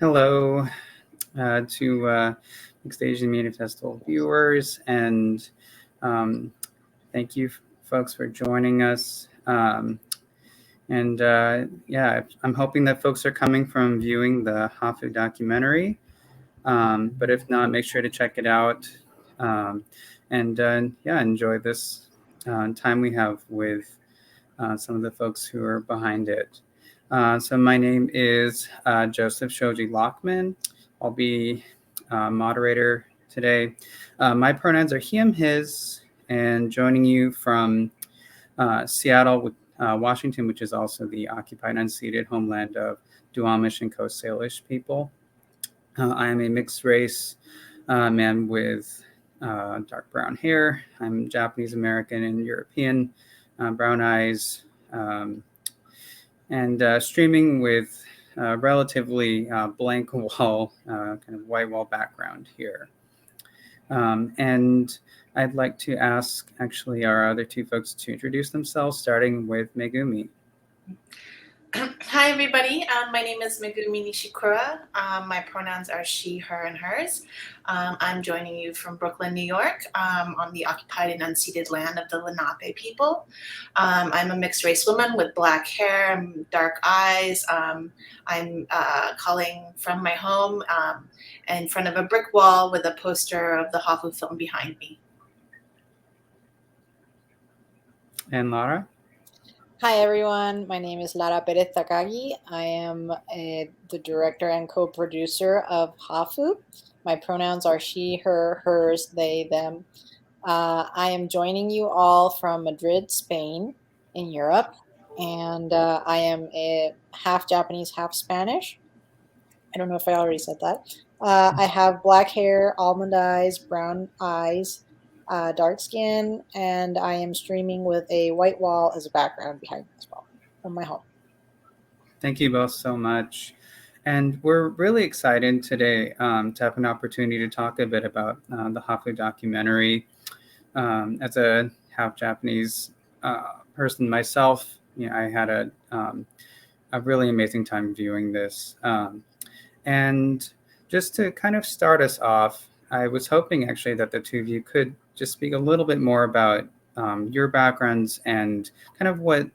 Hello to Mixed Asian Media Festival viewers, and um, thank you, folks, for joining us. I'm hoping that folks are coming from viewing the Hafu documentary. But if not, make sure to check it out, um, and enjoy this time we have with some of the folks who are behind it. So my name is Joseph Shoji Lachman. I'll be moderator today. My pronouns are he, him, his, and joining you from Seattle, Washington, which is also the occupied unceded homeland of Duwamish and Coast Salish people. I am a mixed race man with dark brown hair. I'm Japanese American and European, brown eyes, and streaming with relatively blank wall, kind of white wall background here. And I'd like to ask actually our other two folks to introduce themselves, starting with Megumi. Hi, everybody. My name is Megumi Nishikura. My pronouns are she, her, and hers. I'm joining you from Brooklyn, New York, on the occupied and unceded land of the Lenape people. I'm a mixed race woman with black hair and dark eyes. I'm calling from my home in front of a brick wall with a poster of the Hafu film behind me. And Lara? Hi, everyone. My name is Lara Perez Takagi. I am the director and co-producer of Hafu. My pronouns are she, her, hers, they, them. I am joining you all from Madrid, Spain, in Europe. And I am a half Japanese, half Spanish. I don't know if I already said that. I have black hair, almond eyes, brown eyes, dark skin, and I am streaming with a white wall as a background behind me as well from my home. Thank you both so much. And we're really excited today to have an opportunity to talk a bit about the Hafu documentary. As a half Japanese person myself, I had a really amazing time viewing this. And just to kind of start us off, I was hoping actually that the two of you could just speak a little bit more about your backgrounds and kind of what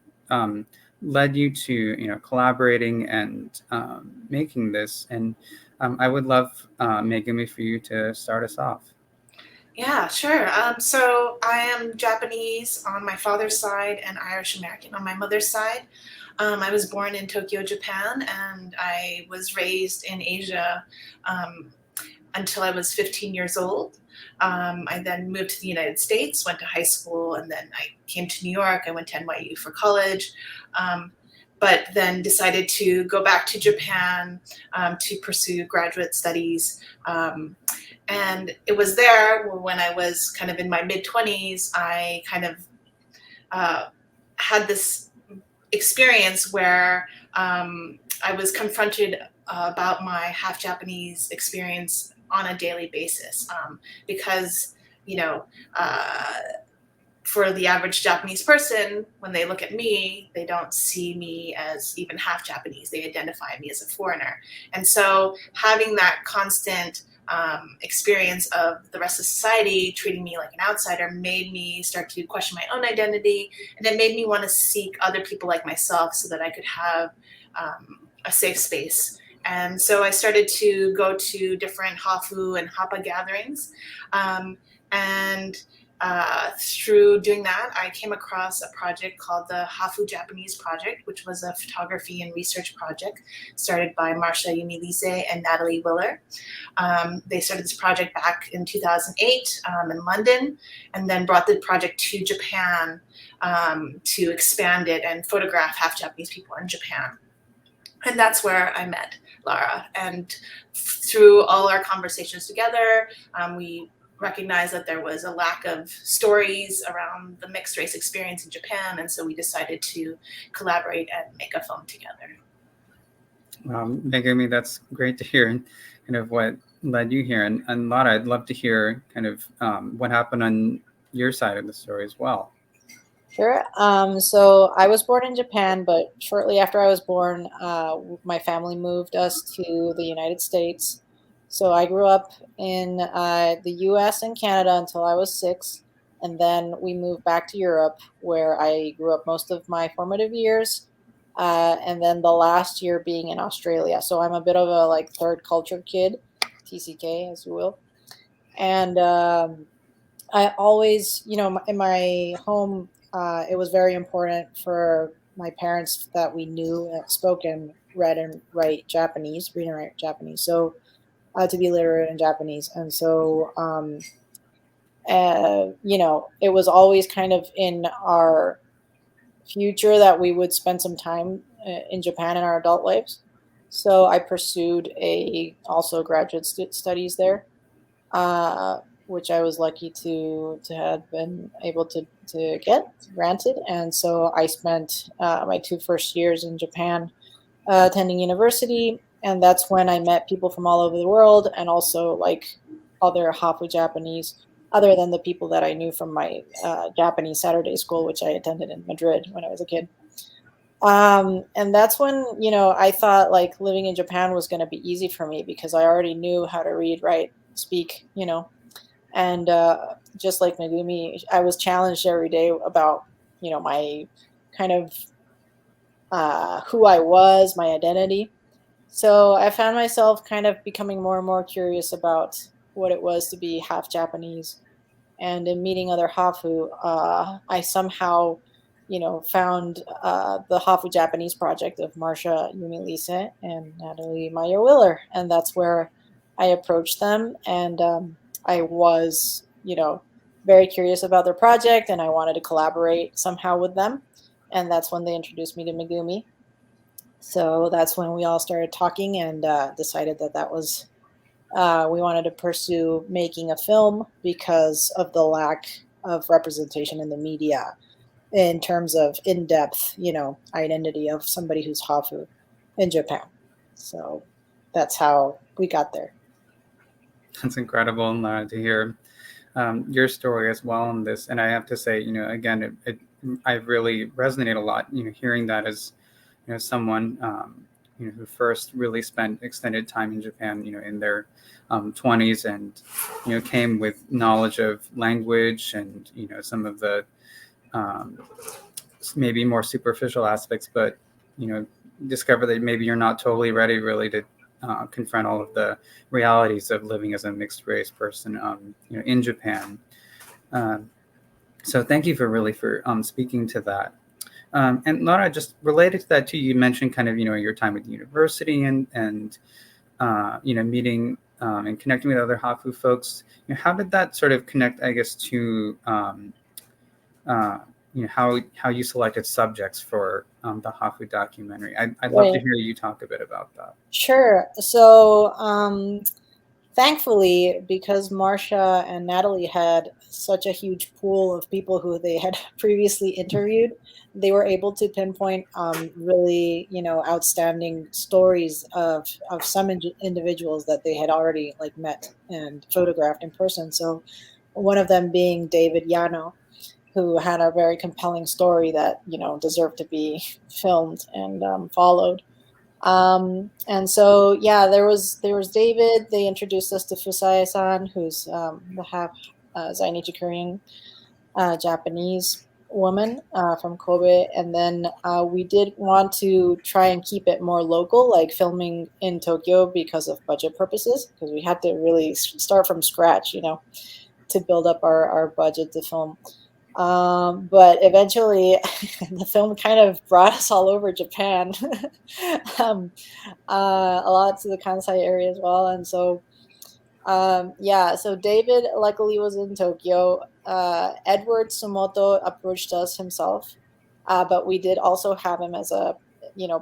led you to collaborating and making this. And I would love Megumi for you to start us off. Yeah, sure. So I am Japanese on my father's side and Irish American on my mother's side. I was born in Tokyo, Japan, and I was raised in Asia until I was 15 years old. I then moved to the United States, went to high school, and then I came to New York. I went to NYU for college, but then decided to go back to Japan to pursue graduate studies. And it was there when I was kind of in my mid-20s, I kind of had this experience where I was confronted about my half Japanese experience on a daily basis because, for the average Japanese person, when they look at me, they don't see me as even half Japanese. They identify me as a foreigner. And so having that constant experience of the rest of society treating me like an outsider made me start to question my own identity, and it made me want to seek other people like myself so that I could have a safe space. And so I started to go to different Hafu and Hapa gatherings, and through doing that, I came across a project called the Hafu Japanese Project, which was a photography and research project started by Marcia Yumilise and Natalie Willer. They started this project back in 2008 in London, and then brought the project to Japan to expand it and photograph half Japanese people in Japan. And that's where I met Lara. And through all our conversations together, we recognized that there was a lack of stories around the mixed race experience in Japan, and so we decided to collaborate and make a film together. Megumi, that's great to hear, and kind of what led you here. And Lara, I'd love to hear kind of what happened on your side of the story as well. Sure. So I was born in Japan, but shortly after I was born, my family moved us to the United States. So I grew up in the US and Canada until I was 6. And then we moved back to Europe, where I grew up most of my formative years. And then the last year being in Australia. So I'm a bit of a like third culture kid, TCK, as you will. And I always, in my home, it was very important for my parents that we knew, spoke and read and write Japanese, read and write Japanese. So to be literate in Japanese. And so, it was always kind of in our future that we would spend some time in Japan in our adult lives. So I pursued also graduate studies there, uh, which I was lucky to have been able to get granted. And so I spent my 2 first years in Japan attending university, and that's when I met people from all over the world, and also like other Hafu Japanese, other than the people that I knew from my Japanese Saturday school, which I attended in Madrid when I was a kid. And that's when, I thought like living in Japan was going to be easy for me because I already knew how to read, write, speak, and just like Megumi, I was challenged every day about, my kind of who I was, my identity. So I found myself kind of becoming more and more curious about what it was to be half Japanese. And in meeting other Hafu, I somehow, found the Hafu Japanese project of Marcia Yumilise and Natalie Meyer Willer. And that's where I approached them. And I was, very curious about their project and I wanted to collaborate somehow with them. And that's when they introduced me to Megumi. So that's when we all started talking and decided that was we wanted to pursue making a film because of the lack of representation in the media in terms of in-depth, identity of somebody who's Hafu in Japan. So that's how we got there. That's incredible to hear your story as well on this. And I have to say, again, I really resonate a lot, hearing that as, someone, who first really spent extended time in Japan, in their 20s and, came with knowledge of language and, some of the um, maybe more superficial aspects, but, discover that maybe you're not totally ready really to confront all of the realities of living as a mixed race person, in Japan. Um, so thank you for speaking to that. And Lara, just related to that too, you mentioned kind of your time at the university and meeting and connecting with other Hafu folks. How did that sort of connect, I guess, to uh, how you selected subjects for the Hafu documentary? I'd love to Right. hear you talk a bit about that. Sure. So thankfully, because Marcia and Natalie had such a huge pool of people who they had previously interviewed, they were able to pinpoint really, outstanding stories of some individuals that they had already like met and photographed in person. So one of them being David Yano, who had a very compelling story that deserved to be filmed and followed. And so yeah, there was David. They introduced us to Fusae-san, who's the half Zainichi Korean Japanese woman from Kobe, and then we did want to try and keep it more local, like filming in Tokyo because of budget purposes, because we had to really start from scratch, to build up our budget to film. But eventually, the film kind of brought us all over Japan, um, a lot to the Kansai area as well. And so, yeah, so David luckily was in Tokyo. Edward Sumoto approached us himself, but we did also have him as a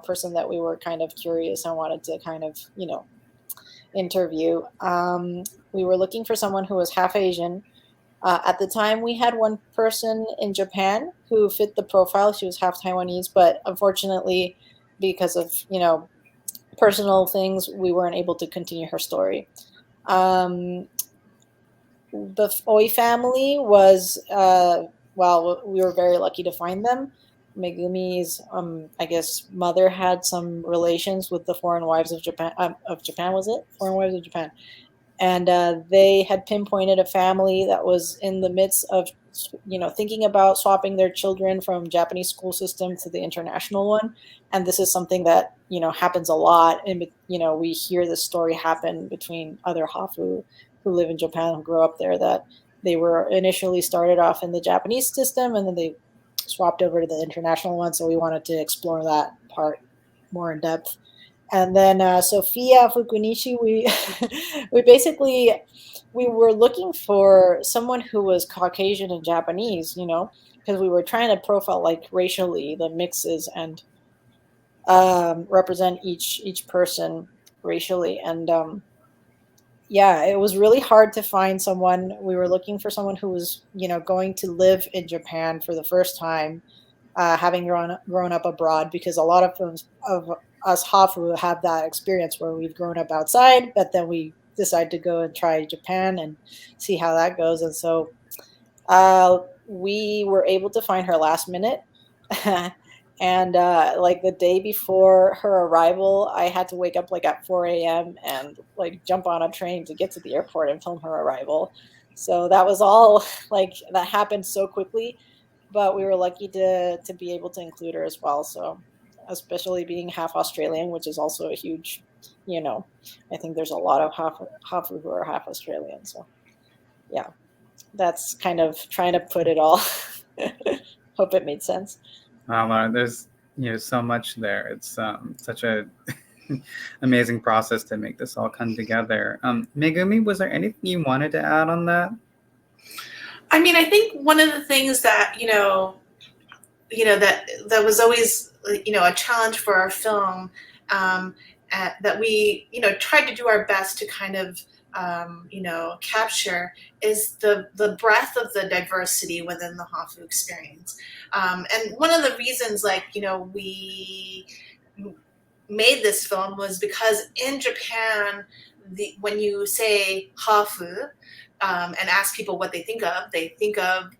person that we were kind of curious and wanted to kind of interview. We were looking for someone who was half Asian. At the time, we had one person in Japan who fit the profile. She was half Taiwanese, but unfortunately, because of personal things, we weren't able to continue her story. Um, the Oi family was well, we were very lucky to find them. Megumi's, I guess, mother had some relations with the foreign wives of Japan. Was it foreign wives of Japan? And they had pinpointed a family that was in the midst of, thinking about swapping their children from Japanese school system to the international one. And this is something that happens a lot. And we hear this story happen between other Hafu who live in Japan, who grew up there, that they were initially started off in the Japanese system and then they swapped over to the international one. So we wanted to explore that part more in depth. And then Sophia Fukunishi, we were looking for someone who was Caucasian and Japanese, because we were trying to profile like racially the mixes and represent each person racially. And yeah, it was really hard to find someone. We were looking for someone who was going to live in Japan for the first time, having grown up abroad, because a lot of us Hafu have that experience where we've grown up outside, but then we decide to go and try Japan and see how that goes. And so we were able to find her last minute. And like the day before her arrival, I had to wake up like at 4 a.m. and like jump on a train to get to the airport and film her arrival. So that was all like that happened so quickly, but we were lucky to be able to include her as well. So especially being half Australian, which is also a huge, I think there's a lot of half who are half Australian. So yeah, that's kind of trying to put it all. Hope it made sense. Wow, there's so much there. It's such a amazing process to make this all come together. Megumi, was there anything you wanted to add on that? I mean, I think one of the things that that was always a challenge for our film, that we tried to do our best to kind of capture, is the breadth of the diversity within the Hafu experience. And one of the reasons, we made this film was because in Japan, when you say Hafu and ask people what they think of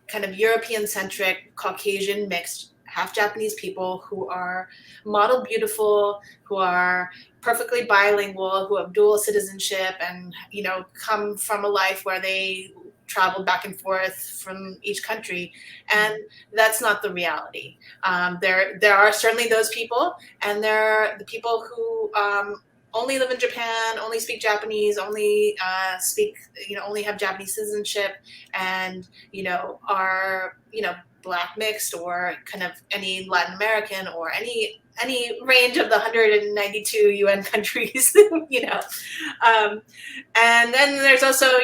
kind of European-centric, Caucasian mixed, half Japanese people who are model beautiful, who are perfectly bilingual, who have dual citizenship, and come from a life where they traveled back and forth from each country, and that's not the reality. There are certainly those people, and there are the people who only live in Japan, only speak Japanese, only only have Japanese citizenship, and are Black mixed, or kind of any Latin American, or any range of the 192 UN countries, and then there's also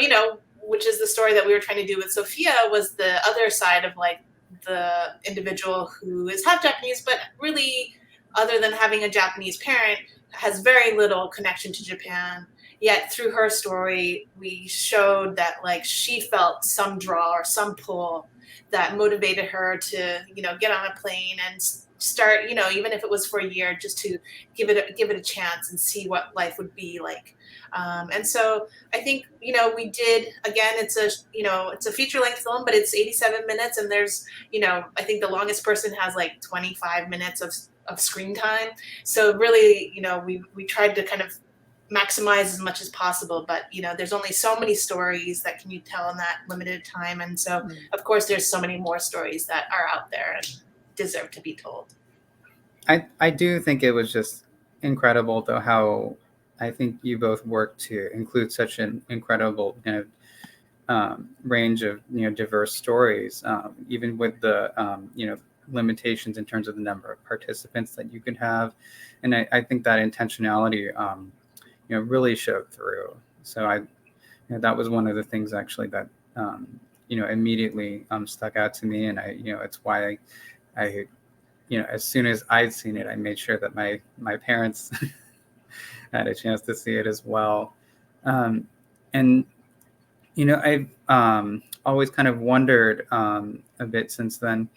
which is the story that we were trying to do with Sophia, was the other side of like the individual who is half Japanese, but really, other than having a Japanese parent, has very little connection to Japan. Yet through her story, we showed that like she felt some draw or some pull that motivated her to get on a plane and start, even if it was for a year, just to give it a chance and see what life would be like. And so I think we did, again, it's a feature length film, but it's 87 minutes, and there's I think the longest person has like 25 minutes of screen time. So really, we tried to kind of maximize as much as possible, but there's only so many stories that can you tell in that limited time, and so of course there's so many more stories that are out there and deserve to be told. I do think it was just incredible, though, how I think you both worked to include such an incredible range of diverse stories, even with the limitations in terms of the number of participants that you could have, and I think that intentionality really showed through. So that was one of the things actually that immediately stuck out to me, and it's why I as soon as I'd seen it, I made sure that my parents had a chance to see it as well. And I've always kind of wondered a bit since then.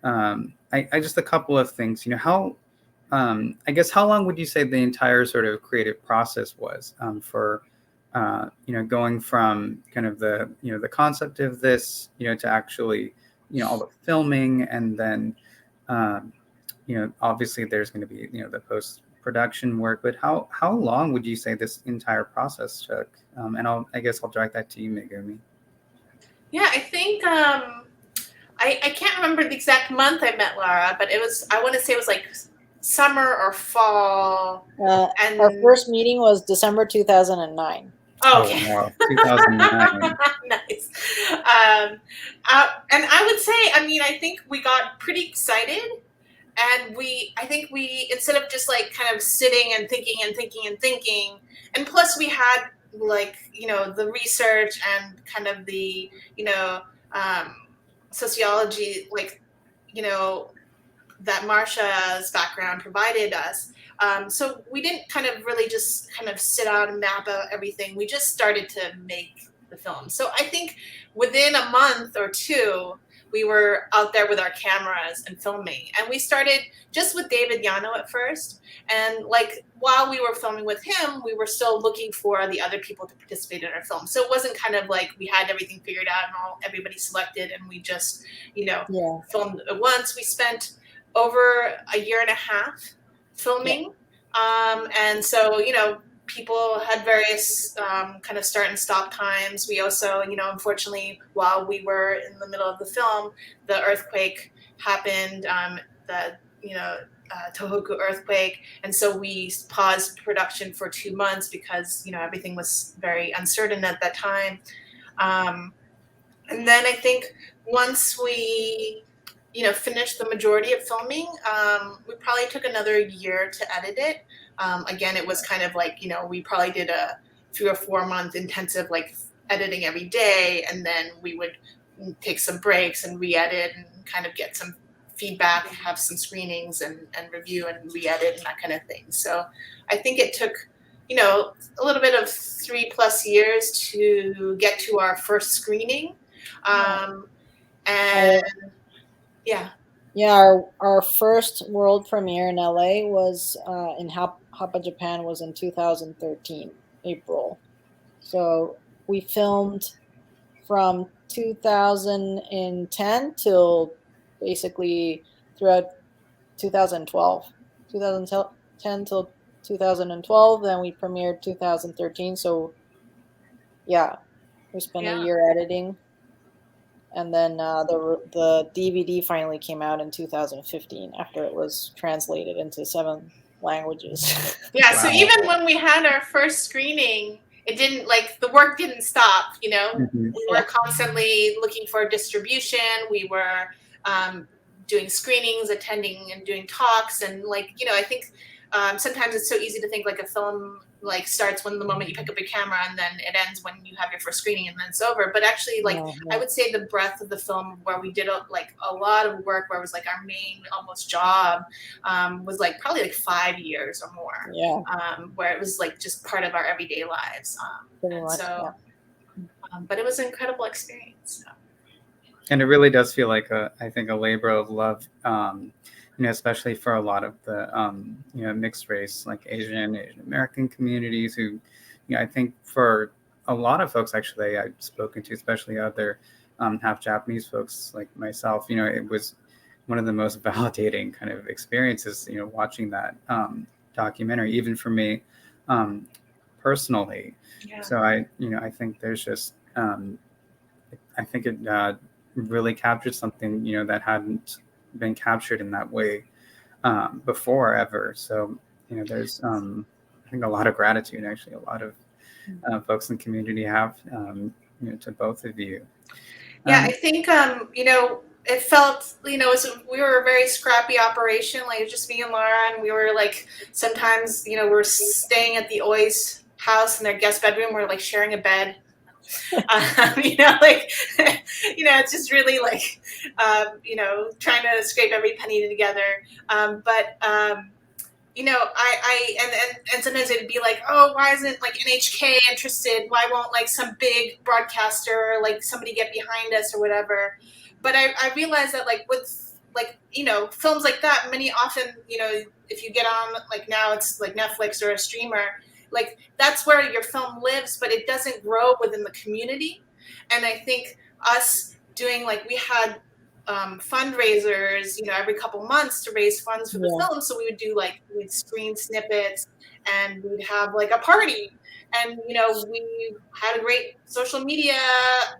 I just a couple of things. How I guess how long would you say the entire sort of creative process was for going from kind of the the concept of this to actually all the filming, and then obviously there's going to be the post-production work. But how long would you say this entire process took? And I guess I'll direct that to you, Megumi. Yeah, I think I can't remember the exact month I met Lara, but I want to say it was like summer or fall. And our first meeting was December 2009. Oh, okay. Oh, wow. 2009. Nice. And I would say, I think we got pretty excited, and I think we, instead of just like kind of sitting and thinking, and plus we had like, the research and kind of the, sociology, like, that Marsha's background provided us. So we didn't kind of really just kind of sit out and map out everything. We just started to make the film. So I think within a month or two, we were out there with our cameras and filming. And we started just with David Yano at first. And like while we were filming with him, we were still looking for the other people to participate in our film. So it wasn't kind of like we had everything figured out and everybody selected and we just, filmed at once. We spent over a year and a half filming. Yeah. And so, people had various kind of start and stop times. We also, unfortunately, while we were in the middle of the film, the earthquake happened, Tohoku earthquake. And so we paused production for 2 months because, everything was very uncertain at that time. And then I think once we finished the majority of filming, we probably took another year to edit it. Again, it was kind of like, we probably did a 3 or 4 month intensive like editing every day, and then we would take some breaks and re-edit and kind of get some feedback, have some screenings and review and re-edit and that kind of thing. So I think it took, a little bit of 3+ years to get to our first screening. And yeah. Yeah, our first world premiere in LA was in Hapa, Japan, was in 2013, April. So we filmed from 2010 till basically throughout 2012. 2010 till 2012, then we premiered 2013. So yeah, we spent a year editing. And then the DVD finally came out in 2015 after it was translated into 7 languages. Yeah, wow. So even when we had our first screening, it didn't, like, the work didn't stop, Mm-hmm. We were constantly looking for distribution. We were doing screenings, attending and doing talks. And, like, I think sometimes it's so easy to think, like, a film, like, starts when the moment you pick up your camera and then it ends when you have your first screening and then it's over. But actually, like, I would say the breadth of the film where we did, a lot of work where it was, like, our main almost job was, like, probably, like, 5 years or more. Yeah. Where it was, like, just part of our everyday lives. But it was an incredible experience. So. And it really does feel like I think a labor of love, especially for a lot of the, mixed race, like Asian American communities who, I think for a lot of folks, actually, I've spoken to, especially other half Japanese folks like myself, it was one of the most validating kind of experiences, watching that documentary, even for me personally. Yeah. So I think there's just, I think it really captured something, that hadn't been captured in that way before ever. So, there's, I think a lot of gratitude, actually, a lot of folks in the community have, to both of you. Yeah, I think, it felt, we were a very scrappy operation, like just me and Lara, and we were like, sometimes, we're staying at the Oi's house in their guest bedroom, we're like sharing a bed. It's just really like, trying to scrape every penny together. And sometimes it'd be like, oh, why isn't like NHK interested? Why won't like some big broadcaster, like somebody get behind us or whatever? But I realized that like with like, films like that, many often, if you get on like now it's like Netflix or a streamer, like that's where your film lives, but it doesn't grow within the community. And I think us doing like we had fundraisers, every couple months to raise funds for the film. So we would do we'd screen snippets, and we'd have a party. And we had a great social media.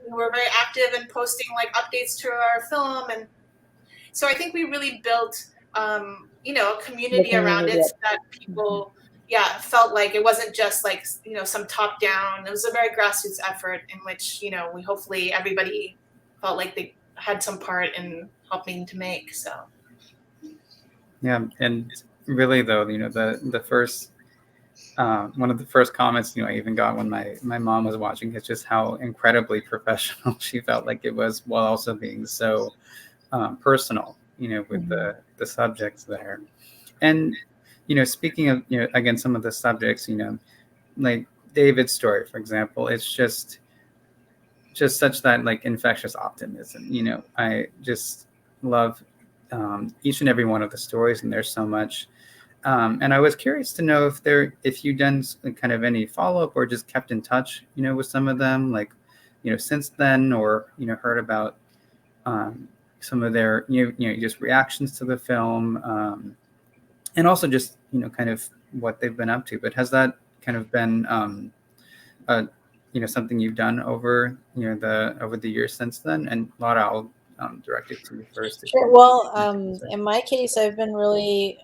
We were very active in posting updates to our film, and so I think we really built a community around it, so that people felt like it wasn't just some top down. It was a very grassroots effort in which we hopefully everybody felt like they had some part in helping to make. So yeah, and really though, the first one of the first comments I even got when my mom was watching is just how incredibly professional she felt like it was, while also being so personal, with the subjects there. And speaking of again some of the subjects, like David's story, for example, it's just such that infectious optimism. I just love each and every one of the stories, and there's so much. And I was curious to know if you've done kind of any follow up or just kept in touch, with some of them, since then, or heard about some of their just reactions to the film, and also just kind of what they've been up to. But has that kind of been something you've done over over the years since then? And Lara, I'll direct it to you first. Sure. Well, in my case, I've been really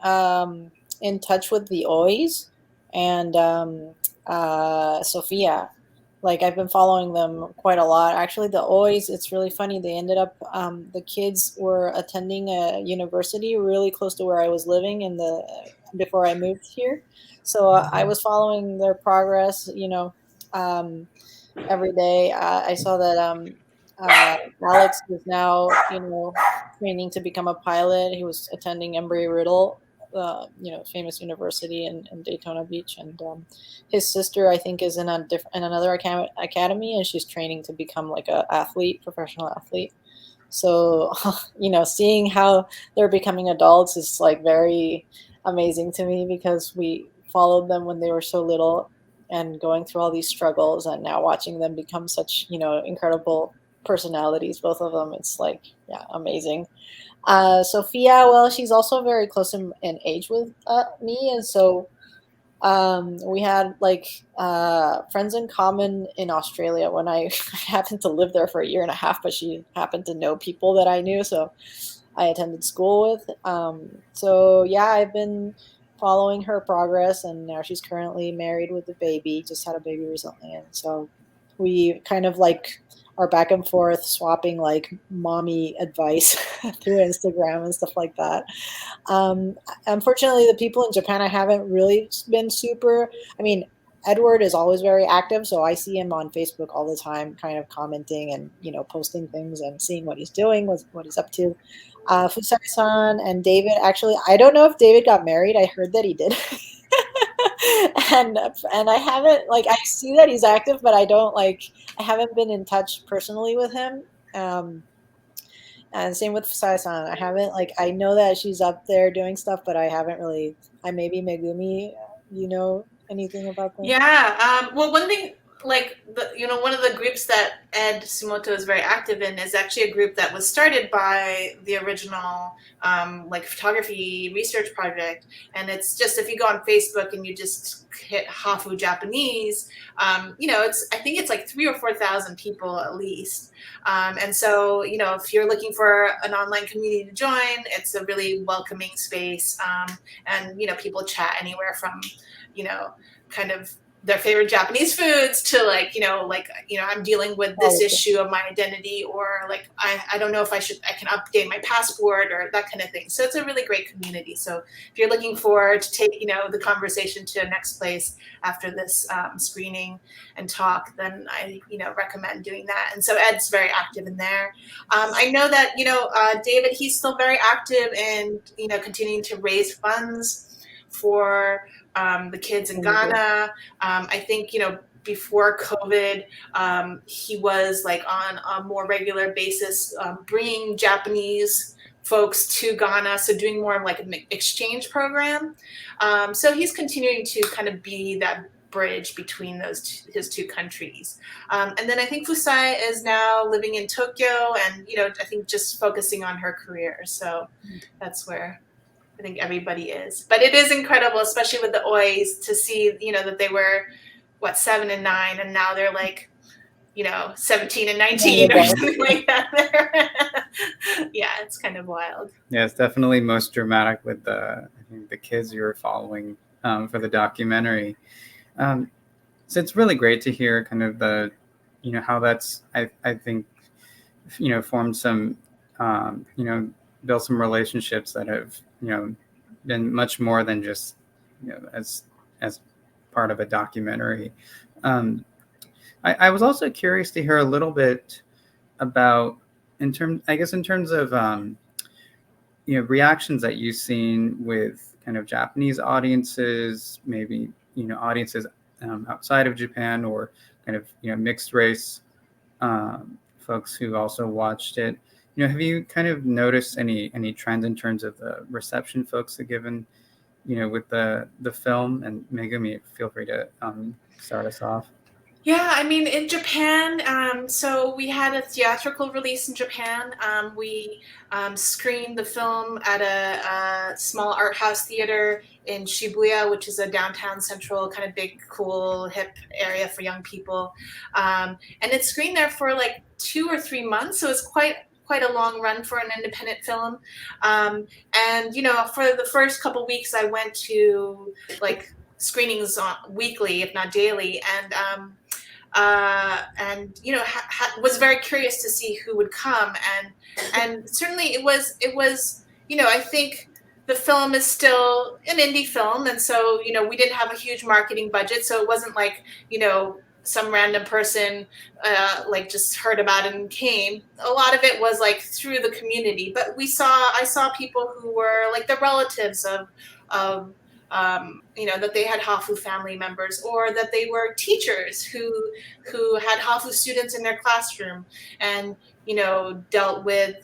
in touch with the Ois and Sophia. I've been following them quite a lot. Actually, the Ois, it's really funny. They ended up, the kids were attending a university really close to where I was living before I moved here. So I was following their progress, every day. I saw that Alex is now, training to become a pilot. He was attending Embry-Riddle, famous university in Daytona Beach, and his sister, I think, is in another academy, and she's training to become a professional athlete. So, seeing how they're becoming adults is very amazing to me, because we followed them when they were so little and going through all these struggles, and now watching them become such, incredible personalities, both of them. It's amazing. Sophia, well, she's also very close in age with me, and so we had friends in common in Australia when I happened to live there for a year and a half, but she happened to know people that I knew, so I attended school with. So yeah, I've been following her progress, and now she's currently married with a baby, just had a baby recently, and so we kind of are back and forth swapping mommy advice through Instagram and stuff like that. Unfortunately, the people in Japan, I haven't really been super. I mean, Edward is always very active, so I see him on Facebook all the time, kind of commenting and posting things and seeing what he's doing, what he's up to. Fusai-san and David, actually, I don't know if David got married. I heard that he did. and I haven't I see that he's active, but I don't I haven't been in touch personally with him. And same with Fusai-san. I haven't I know that she's up there doing stuff, but I haven't really. Maybe Megumi, anything about that? Yeah. Well, one thing, one of the groups that Ed Sumoto is very active in is actually a group that was started by the original photography research project. And it's just, if you go on Facebook and you just hit Hafu Japanese, I think it's 3,000 or 4,000 people at least. And so, if you're looking for an online community to join, it's a really welcoming space. And, people chat anywhere from, kind of their favorite Japanese foods to I'm dealing with this issue of my identity, or I don't know if I can update my passport, or that kind of thing. So it's a really great community. So if you're looking to take the conversation to the next place after this screening and talk, then I recommend doing that. And so Ed's very active in there. I know that David, he's still very active in continuing to raise funds for the kids in Ghana. I think, before COVID, he was on a more regular basis bringing Japanese folks to Ghana, so doing more of an exchange program. So he's continuing to kind of be that bridge between his two countries. And then I think Fusai is now living in Tokyo, and I think just focusing on her career. So that's where I think everybody is. But it is incredible, especially with the Ois, to see that they were 7 and 9, and now they're like 17 and 19 or something like that. Yeah, it's kind of wild. Yeah, it's definitely most dramatic with I think the kids you were following for the documentary. So it's really great to hear kind of the, how that's, I think, formed some, built some relationships that have, been much more than just, as part of a documentary. I was also curious to hear a little bit about, in terms of, reactions that you've seen with kind of Japanese audiences, maybe, audiences outside of Japan, or kind of, mixed race folks who also watched it. Have you kind of noticed any trends in terms of the reception folks have given, with the film? And Megumi, feel free to start us off. Yeah, I mean, in Japan, so we had a theatrical release in Japan. We screened the film at a small art house theater in Shibuya, which is a downtown central kind of big, cool, hip area for young people. And it screened there for like 2 or 3 months, so it's quite a long run for an independent film. And for the first couple weeks, I went to like screenings weekly, if not daily, and was very curious to see who would come, and certainly it was I think the film is still an indie film, and so we didn't have a huge marketing budget, so it wasn't like some random person like just heard about it and came. A lot of it was like through the community, but I saw people who were like the relatives of that they had Hafu family members, or that they were teachers who had Hafu students in their classroom, and dealt with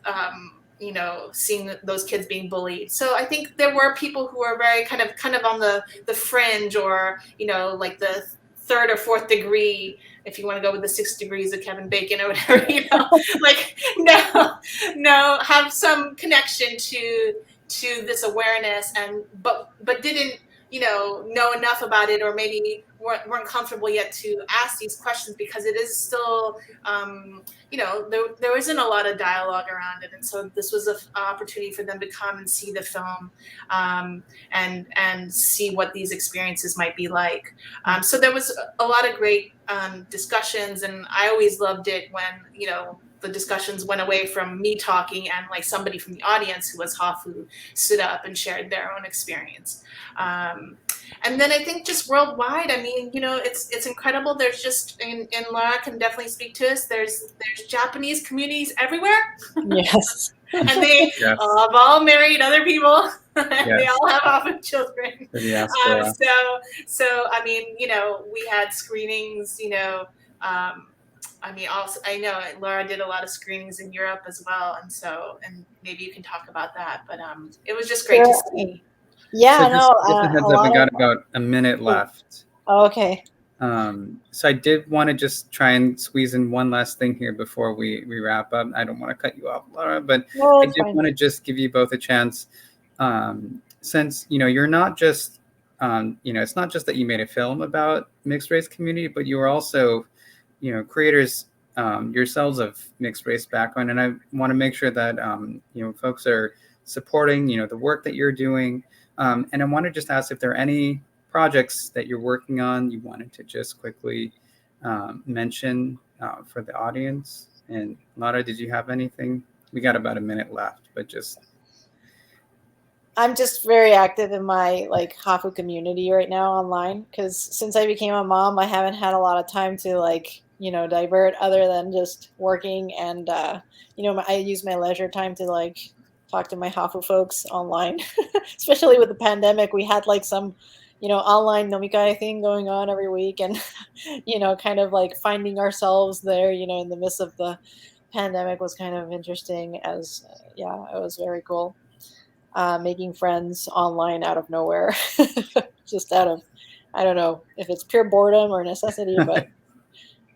seeing those kids being bullied. So I think there were people who were very kind of on the fringe, or like the 3rd or 4th degree, if you want to go with the 6 degrees of Kevin Bacon or whatever, like no, have some connection to this awareness, and but didn't know enough about it, or maybe weren't comfortable yet to ask these questions, because it is still there isn't a lot of dialogue around it, and so this was an opportunity for them to come and see the film, and see what these experiences might be like. So there was a lot of great discussions, and I always loved it when the discussions went away from me talking, and like somebody from the audience who was Hafu stood up and shared their own experience. And then I think just worldwide, I mean, it's incredible. There's just, and Lara can definitely speak to us, there's Japanese communities everywhere. Yes. And they have all married other people. And they all have Hafu children. So I mean, we had screenings, I mean, also, I know Lara did a lot of screenings in Europe as well, and maybe you can talk about that. But it was just great to see. Yeah, so just a heads up, we got about a minute left. Oh, okay. So I did want to just try and squeeze in one last thing here before we wrap up. I don't want to cut you off, Lara, but I did want to just give you both a chance. Since you're not just it's not just that you made a film about mixed race community, but you were also creators yourselves of mixed race background, and I want to make sure that folks are supporting the work that you're doing, and I want to just ask if there are any projects that you're working on you wanted to just quickly mention for the audience. And Lara, did you have anything? We got about a minute left, but I'm just very active in my Hafu community right now online, because since I became a mom, I haven't had a lot of time to divert other than just working, and I use my leisure time to talk to my Hafu folks online. Especially with the pandemic, we had some online nomikai thing going on every week, and kind of finding ourselves there in the midst of the pandemic was kind of interesting, as it was very cool. Making friends online out of nowhere, just out I don't know if it's pure boredom or necessity, but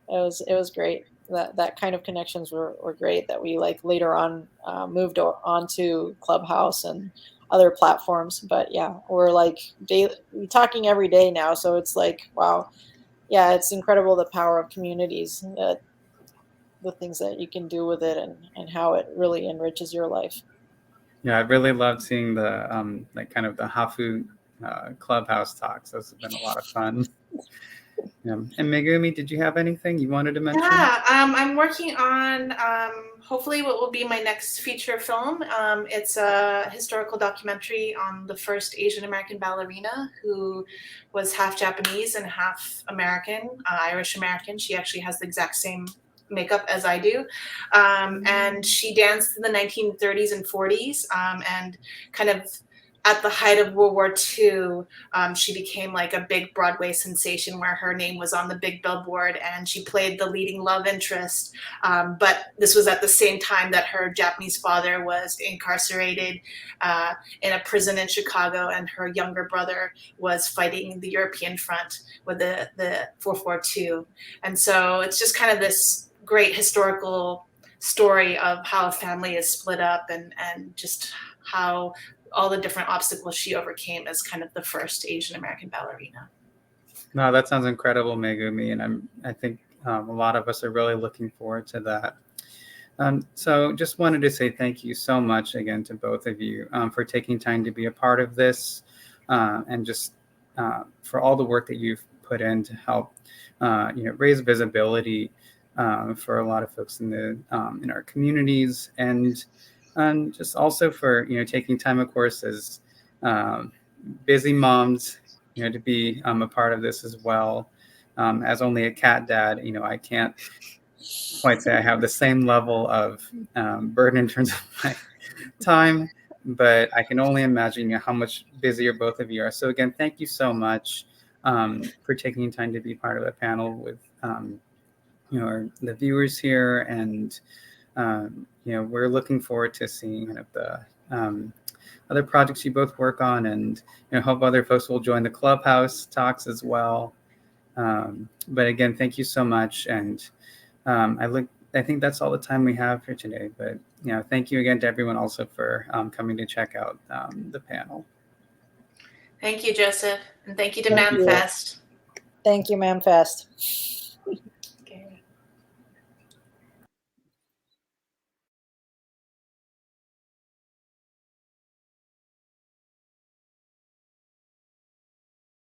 it was great. That kind of connections were great. That we like later on moved on to Clubhouse and other platforms. But yeah, we're like we're talking every day now, so it's like wow, yeah, it's incredible the power of communities, the things that you can do with it, and how it really enriches your life. Yeah, I really loved seeing the like kind of the Hafu Clubhouse talks. Those have been a lot of fun. Yeah. And Megumi, did you have anything you wanted to mention? Yeah, I'm working on hopefully what will be my next feature film. It's a historical documentary on the first Asian American ballerina who was half Japanese and half American, Irish American. She actually has the exact same makeup as I do. And she danced in the 1930s and 40s and kind of at the height of World War II, she became like a big Broadway sensation where her name was on the big billboard and she played the leading love interest. But this was at the same time that her Japanese father was incarcerated in a prison in Chicago, and her younger brother was fighting the European front with the 442. And so it's just kind of this great historical story of how a family is split up and just how all the different obstacles she overcame as kind of the first Asian American ballerina. No, that sounds incredible, Megumi, and I think a lot of us are really looking forward to that. So just wanted to say thank you so much again to both of you for taking time to be a part of this and just for all the work that you've put in to help raise visibility for a lot of folks in our communities, and just also for taking time, of course, as busy moms, to be a part of this as well. As only a cat dad, I can't quite say I have the same level of burden in terms of my time, but I can only imagine how much busier both of you are. So again, thank you so much for taking time to be part of the panel with the viewers here, and we're looking forward to seeing kind of the other projects you both work on, and hope other folks will join the Clubhouse talks as well. But again, thank you so much, and I think that's all the time we have for today. But thank you again to everyone also for coming to check out the panel. Thank you, Joseph, and thank you to Thank you. ManFest. Thank you, ManFest.